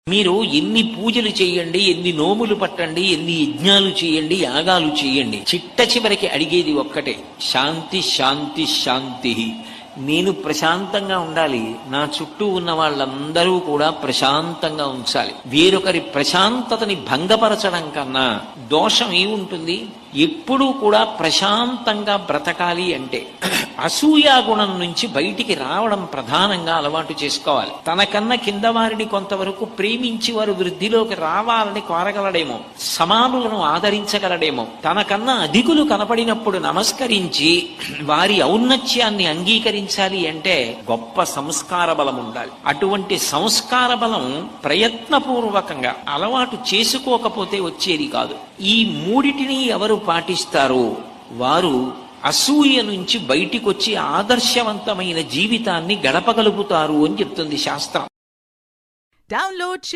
మీరు ఎన్ని పూజలు చేయండి, ఎన్ని నోములు పట్టండి, ఎన్ని యజ్ఞాలు చేయండి, యాగాలు చేయండి, చిట్ట చివరికి అడిగేది ఒక్కటే, శాంతి శాంతి శాంతి. నేను ప్రశాంతంగా ఉండాలి, నా చుట్టూ ఉన్న వాళ్ళందరూ కూడా ప్రశాంతంగా ఉంచాలి. వేరొకరి ప్రశాంతతని భంగపరచడం కన్నా దోషం ఏముంటుంది? ఎప్పుడూ కూడా ప్రశాంతంగా బ్రతకాలి అంటే అసూయా గుణం నుంచి బయటికి రావడం ప్రధానంగా అలవాటు చేసుకోవాలి. తనకన్నా కింద వారిని కొంతవరకు ప్రేమించి వారు వృద్ధిలోకి రావాలని కోరగలడేమో, సమానులను ఆదరించగలడేమో. తనకన్నా అధికులు కనపడినప్పుడు నమస్కరించి వారి ఔన్నత్యాన్ని అంగీకరించాలి అంటే గొప్ప సంస్కార బలం ఉండాలి. అటువంటి సంస్కార బలం ప్రయత్నపూర్వకంగా అలవాటు చేసుకోకపోతే వచ్చేది కాదు. ఈ మూడిటిని ఎవరు పాటిస్తారో వారు అసూయ నుంచి బయటికొచ్చి ఆదర్శవంతమైన జీవితాన్ని గడపగలుగుతారు అని చెప్తుంది శాస్త్రం. డౌన్లోడ్